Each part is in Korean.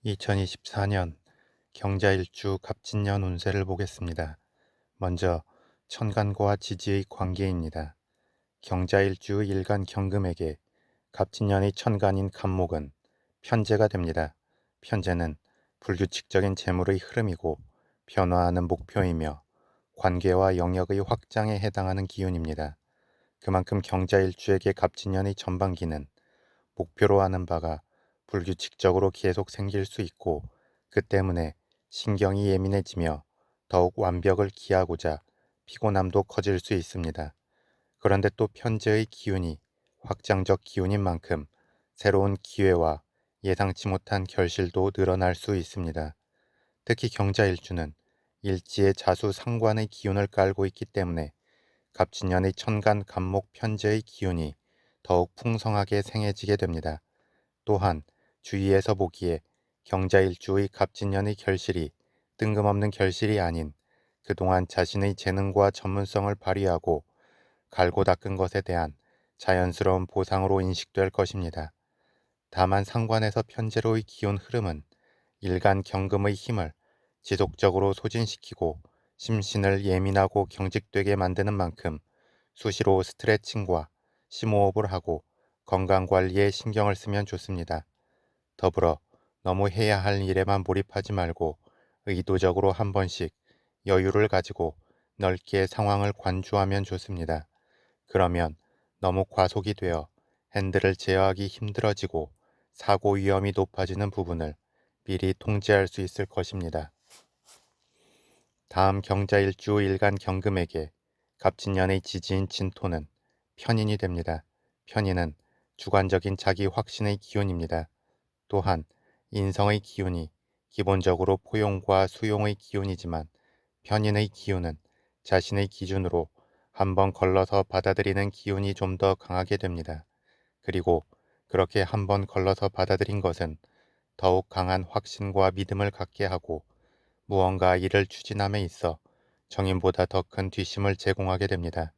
2024년 경자일주 갑진년 운세를 보겠습니다. 먼저 천간과 지지의 관계입니다. 경자일주 일간 경금에게 갑진년의 천간인 갑목은 편재가 됩니다. 편재는 불규칙적인 재물의 흐름이고 변화하는 목표이며 관계와 영역의 확장에 해당하는 기운입니다. 그만큼 경자일주에게 갑진년의 전반기는 목표로 하는 바가 불규칙적으로 계속 생길 수 있고 그 때문에 신경이 예민해지며 더욱 완벽을 기하고자 피곤함도 커질 수 있습니다. 그런데 또 편재의 기운이 확장적 기운인 만큼 새로운 기회와 예상치 못한 결실도 늘어날 수 있습니다. 특히 경자일주는 일지의 자수 상관의 기운을 깔고 있기 때문에 갑진년의 천간 갑목 편재의 기운이 더욱 풍성하게 생해지게 됩니다. 또한 주위에서 보기에 경자일주의 갑진년의 결실이 뜬금없는 결실이 아닌 그동안 자신의 재능과 전문성을 발휘하고 갈고 닦은 것에 대한 자연스러운 보상으로 인식될 것입니다. 다만 상관에서 편재로의 기운 흐름은 일간 경금의 힘을 지속적으로 소진시키고 심신을 예민하고 경직되게 만드는 만큼 수시로 스트레칭과 심호흡을 하고 건강관리에 신경을 쓰면 좋습니다. 더불어 너무 해야 할 일에만 몰입하지 말고 의도적으로 한 번씩 여유를 가지고 넓게 상황을 관주하면 좋습니다. 그러면 너무 과속이 되어 핸들을 제어하기 힘들어지고 사고 위험이 높아지는 부분을 미리 통제할 수 있을 것입니다. 다음 경자일주 일간 경금에게 갑진년의 지지인 진토는 편인이 됩니다. 편인은 주관적인 자기 확신의 기운입니다. 또한 인성의 기운이 기본적으로 포용과 수용의 기운이지만 편인의 기운은 자신의 기준으로 한번 걸러서 받아들이는 기운이 좀 더 강하게 됩니다. 그리고 그렇게 한번 걸러서 받아들인 것은 더욱 강한 확신과 믿음을 갖게 하고 무언가 일을 추진함에 있어 정인보다 더 큰 뒷심을 제공하게 됩니다.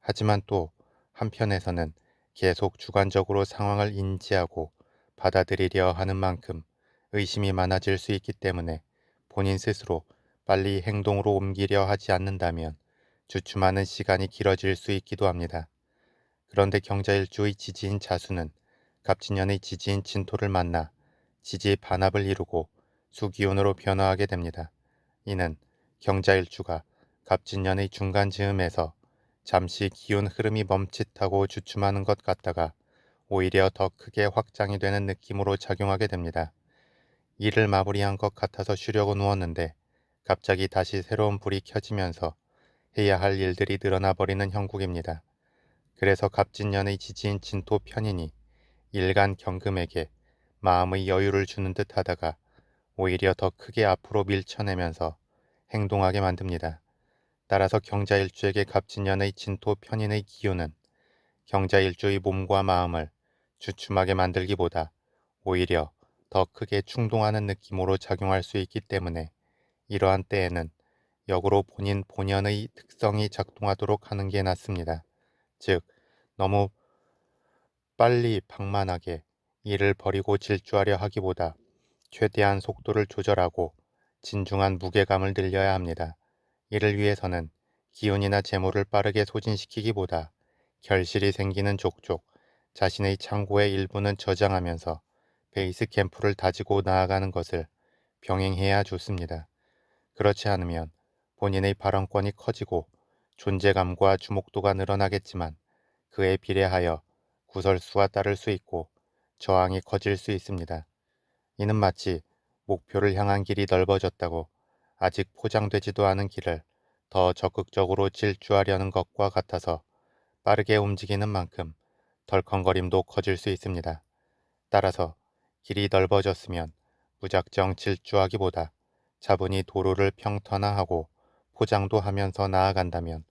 하지만 또 한편에서는 계속 주관적으로 상황을 인지하고 받아들이려 하는 만큼 의심이 많아질 수 있기 때문에 본인 스스로 빨리 행동으로 옮기려 하지 않는다면 주춤하는 시간이 길어질 수 있기도 합니다. 그런데 경자일주의 지지인 자수는 갑진년의 지지인 진토를 만나 지지 반합을 이루고 수기운으로 변화하게 됩니다. 이는 경자일주가 갑진년의 중간 즈음에서 잠시 기운 흐름이 멈칫하고 주춤하는 것 같다가 오히려 더 크게 확장이 되는 느낌으로 작용하게 됩니다. 일을 마무리한 것 같아서 쉬려고 누웠는데 갑자기 다시 새로운 불이 켜지면서 해야 할 일들이 늘어나 버리는 형국입니다. 그래서 갑진년의 지지인 진토 편인이 일간 경금에게 마음의 여유를 주는 듯 하다가 오히려 더 크게 앞으로 밀쳐내면서 행동하게 만듭니다. 따라서 경자일주에게 갑진년의 진토 편인의 기운은 경자일주의 몸과 마음을 주춤하게 만들기보다 오히려 더 크게 충동하는 느낌으로 작용할 수 있기 때문에 이러한 때에는 역으로 본인 본연의 특성이 작동하도록 하는 게 낫습니다. 즉, 너무 빨리 방만하게 일을 버리고 질주하려 하기보다 최대한 속도를 조절하고 진중한 무게감을 늘려야 합니다. 이를 위해서는 기운이나 재물을 빠르게 소진시키기보다 결실이 생기는 족족 자신의 창고의 일부는 저장하면서 베이스 캠프를 다지고 나아가는 것을 병행해야 좋습니다. 그렇지 않으면 본인의 발언권이 커지고 존재감과 주목도가 늘어나겠지만 그에 비례하여 구설수가 따를 수 있고 저항이 커질 수 있습니다. 이는 마치 목표를 향한 길이 넓어졌다고 아직 포장되지도 않은 길을 더 적극적으로 질주하려는 것과 같아서 빠르게 움직이는 만큼 덜컹거림도 커질 수 있습니다. 따라서 길이 넓어졌으면 무작정 질주하기보다 차분히 도로를 평탄화하고 포장도 하면서 나아간다면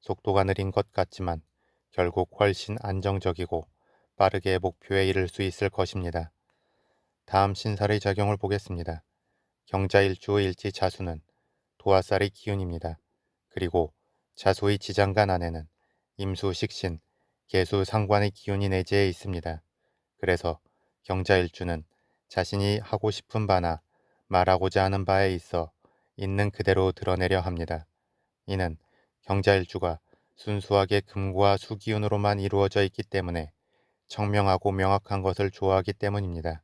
속도가 느린 것 같지만 결국 훨씬 안정적이고 빠르게 목표에 이를 수 있을 것입니다. 다음 신살의 작용을 보겠습니다. 경자일주 일지 자수는 도화살의 기운입니다. 그리고 자수의 지장간 안에는 임수 식신, 계수 상관의 기운이 내재해 있습니다. 그래서 경자일주는 자신이 하고 싶은 바나 말하고자 하는 바에 있어 있는 그대로 드러내려 합니다. 이는 경자일주가 순수하게 금과 수기운으로만 이루어져 있기 때문에 청명하고 명확한 것을 좋아하기 때문입니다.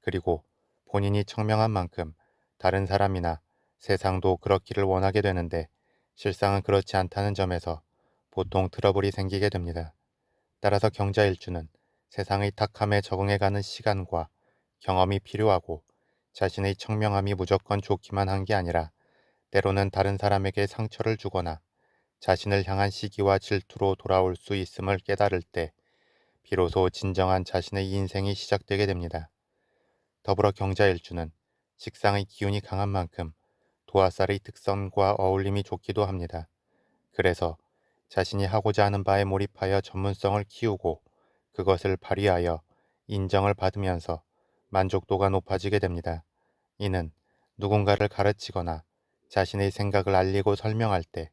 그리고 본인이 청명한 만큼 다른 사람이나 세상도 그렇기를 원하게 되는데 실상은 그렇지 않다는 점에서 보통 트러블이 생기게 됩니다. 따라서 경자일주는 세상의 탁함에 적응해가는 시간과 경험이 필요하고 자신의 청명함이 무조건 좋기만 한 게 아니라 때로는 다른 사람에게 상처를 주거나 자신을 향한 시기와 질투로 돌아올 수 있음을 깨달을 때 비로소 진정한 자신의 인생이 시작되게 됩니다. 더불어 경자일주는 식상의 기운이 강한 만큼 도화살의 특성과 어울림이 좋기도 합니다. 그래서 자신이 하고자 하는 바에 몰입하여 전문성을 키우고 그것을 발휘하여 인정을 받으면서 만족도가 높아지게 됩니다. 이는 누군가를 가르치거나 자신의 생각을 알리고 설명할 때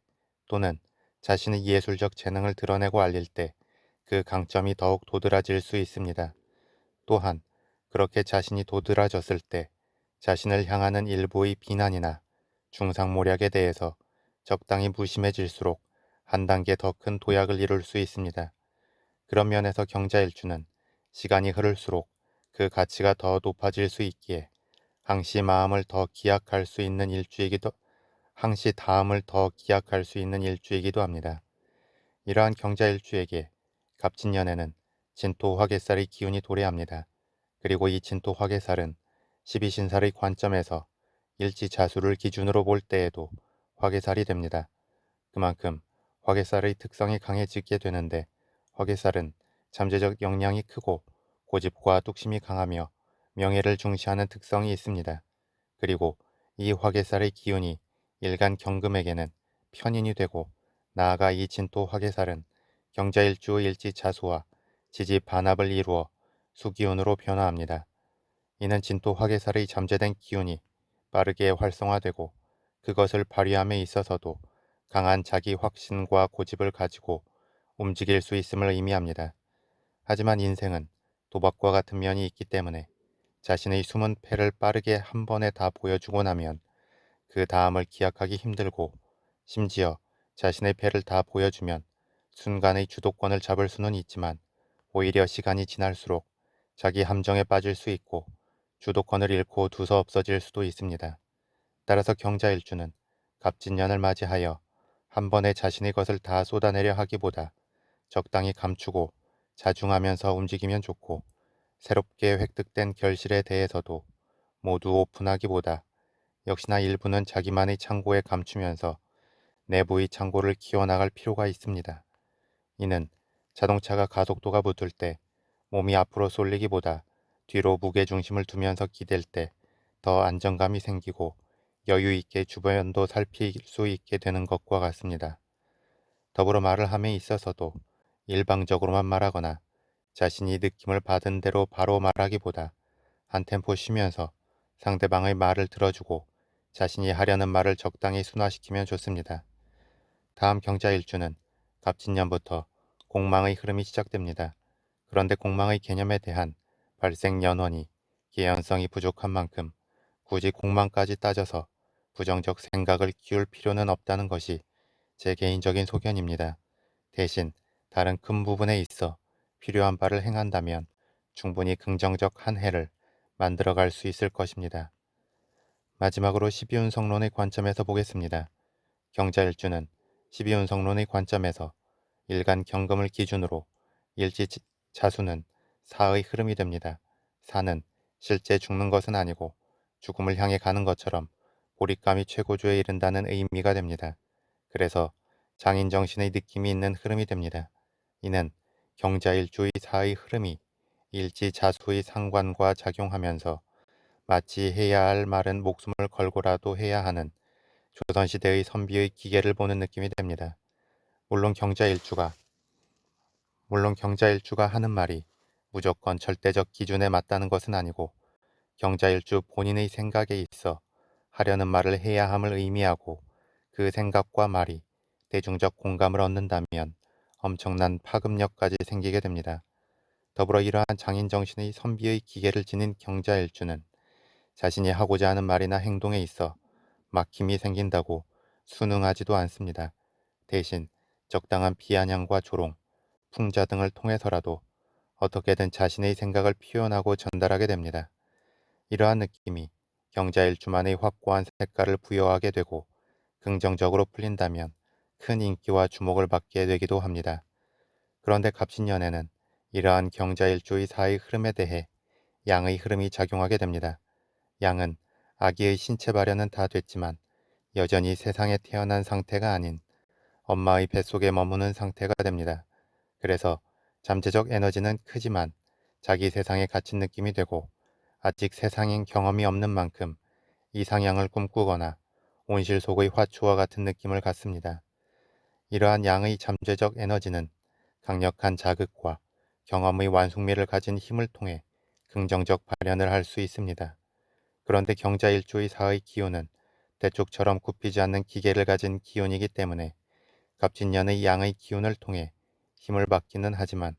또는 자신의 예술적 재능을 드러내고 알릴 때 그 강점이 더욱 도드라질 수 있습니다. 또한 그렇게 자신이 도드라졌을 때 자신을 향하는 일부의 비난이나 중상모략에 대해서 적당히 무심해질수록 한 단계 더 큰 도약을 이룰 수 있습니다. 그런 면에서 경자일주는 시간이 흐를수록 그 가치가 더 높아질 수 있기에 항시 마음을 더 기약할 수 있는 일주이기도 항시 다음을 더 기약할 수 있는 일주이기도 합니다. 이러한 경자일주에게 갑진년에는 진토 화개살의 기운이 도래합니다. 그리고 이 진토 화개살은 12신살의 관점에서 일지자수를 기준으로 볼 때에도 화개살이 됩니다. 그만큼 화개살의 특성이 강해지게 되는데 화개살은 잠재적 역량이 크고 고집과 뚝심이 강하며 명예를 중시하는 특성이 있습니다. 그리고 이 화개살의 기운이 일간 경금에게는 편인이 되고 나아가 이 진토 화개살은 경자일주 일지자수와 지지 반합을 이루어 수기운으로 변화합니다. 이는 진토 화개살의 잠재된 기운이 빠르게 활성화되고 그것을 발휘함에 있어서도 강한 자기 확신과 고집을 가지고 움직일 수 있음을 의미합니다. 하지만 인생은 도박과 같은 면이 있기 때문에 자신의 숨은 패를 빠르게 한 번에 다 보여주고 나면 그 다음을 기약하기 힘들고 심지어 자신의 패를 다 보여주면 순간의 주도권을 잡을 수는 있지만 오히려 시간이 지날수록 자기 함정에 빠질 수 있고 주도권을 잃고 두서 없어질 수도 있습니다. 따라서 경자일주는 갑진년을 맞이하여 한 번에 자신의 것을 다 쏟아내려 하기보다 적당히 감추고 자중하면서 움직이면 좋고 새롭게 획득된 결실에 대해서도 모두 오픈하기보다 역시나 일부는 자기만의 창고에 감추면서 내부의 창고를 키워나갈 필요가 있습니다. 이는 자동차가 가속도가 붙을 때 몸이 앞으로 쏠리기보다 뒤로 무게중심을 두면서 기댈 때 더 안정감이 생기고 여유 있게 주변도 살필 수 있게 되는 것과 같습니다. 더불어 말을 함에 있어서도 일방적으로만 말하거나 자신이 느낌을 받은 대로 바로 말하기보다 한 템포 쉬면서 상대방의 말을 들어주고 자신이 하려는 말을 적당히 순화시키면 좋습니다. 다음 경자일주는 갑진년부터 공망의 흐름이 시작됩니다. 그런데 공망의 개념에 대한 발생 연원이 개연성이 부족한 만큼 굳이 공망까지 따져서 부정적 생각을 키울 필요는 없다는 것이 제 개인적인 소견입니다. 대신 다른 큰 부분에 있어 필요한 바를 행한다면 충분히 긍정적 한 해를 만들어갈 수 있을 것입니다. 마지막으로 12운성론의 관점에서 보겠습니다. 경자일주는 12운성론의 관점에서 일간 경금을 기준으로 일지자수는 사의 흐름이 됩니다. 사는 실제 죽는 것은 아니고 죽음을 향해 가는 것처럼 몰입감이 최고조에 이른다는 의미가 됩니다. 그래서 장인정신의 느낌이 있는 흐름이 됩니다. 이는 경자일주의 사의 흐름이 일지자수의 상관과 작용하면서 마치 해야 할 말은 목숨을 걸고라도 해야 하는 조선시대의 선비의 기계를 보는 느낌이 됩니다. 물론 경자일주가 하는 말이 무조건 절대적 기준에 맞다는 것은 아니고 경자일주 본인의 생각에 있어 하려는 말을 해야 함을 의미하고 그 생각과 말이 대중적 공감을 얻는다면 엄청난 파급력까지 생기게 됩니다. 더불어 이러한 장인 정신의 선비의 기계를 지닌 경자일주는 자신이 하고자 하는 말이나 행동에 있어 막힘이 생긴다고 순응하지도 않습니다. 대신 적당한 비아냥과 조롱, 풍자 등을 통해서라도 어떻게든 자신의 생각을 표현하고 전달하게 됩니다. 이러한 느낌이 경자일주만의 확고한 색깔을 부여하게 되고 긍정적으로 풀린다면 큰 인기와 주목을 받게 되기도 합니다. 그런데 갑신년에는 이러한 경자일주의 사의 흐름에 대해 양의 흐름이 작용하게 됩니다. 양은 아기의 신체 발현은 다 됐지만 여전히 세상에 태어난 상태가 아닌 엄마의 뱃속에 머무는 상태가 됩니다. 그래서 잠재적 에너지는 크지만 자기 세상에 갇힌 느낌이 되고 아직 세상엔 경험이 없는 만큼 이상향을 꿈꾸거나 온실 속의 화초와 같은 느낌을 갖습니다. 이러한 양의 잠재적 에너지는 강력한 자극과 경험의 완숙미를 가진 힘을 통해 긍정적 발현을 할 수 있습니다. 그런데 경자일주의 사의 기운은 대쪽처럼 굽히지 않는 기계를 가진 기운이기 때문에 갑진년의 양의 기운을 통해 힘을 받기는 하지만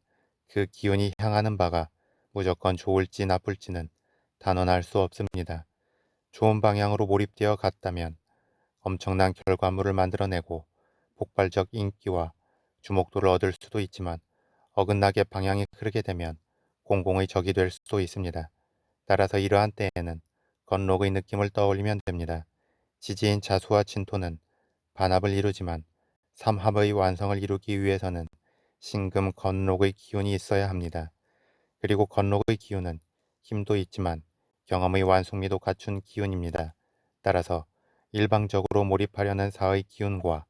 그 기운이 향하는 바가 무조건 좋을지 나쁠지는 단언할 수 없습니다. 좋은 방향으로 몰입되어 갔다면 엄청난 결과물을 만들어내고 폭발적 인기와 주목도를 얻을 수도 있지만 어긋나게 방향이 흐르게 되면 공공의 적이 될 수도 있습니다. 따라서 이러한 때에는 건록의 느낌을 떠올리면 됩니다. 지지인 자수와 진토는 반합을 이루지만 삼합의 완성을 이루기 위해서는 신금 건록의 기운이 있어야 합니다. 그리고 건록의 기운은 힘도 있지만 경험의 완숙미도 갖춘 기운입니다. 따라서 일방적으로 몰입하려는 사의 기운과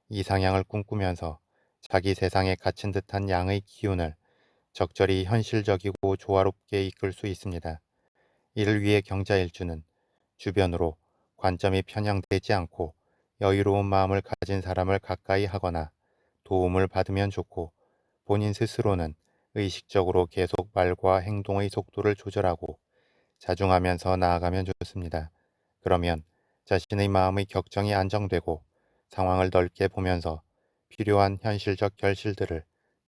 이상향을 꿈꾸면서 자기 세상에 갇힌 듯한 양의 기운을 적절히 현실적이고 조화롭게 이끌 수 있습니다. 이를 위해 경자일주는 주변으로 관점이 편향되지 않고 여유로운 마음을 가진 사람을 가까이 하거나 도움을 받으면 좋고 본인 스스로는 의식적으로 계속 말과 행동의 속도를 조절하고 자중하면서 나아가면 좋습니다. 그러면 자신의 마음의 격정이 안정되고 상황을 넓게 보면서 필요한 현실적 결실들을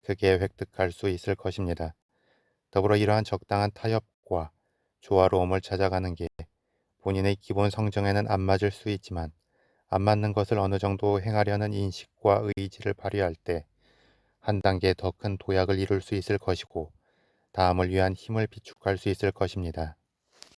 크게 획득할 수 있을 것입니다. 더불어 이러한 적당한 타협과 조화로움을 찾아가는 게 본인의 기본 성정에는 안 맞을 수 있지만 안 맞는 것을 어느 정도 행하려는 인식과 의지를 발휘할 때 한 단계 더 큰 도약을 이룰 수 있을 것이고 다음을 위한 힘을 비축할 수 있을 것입니다.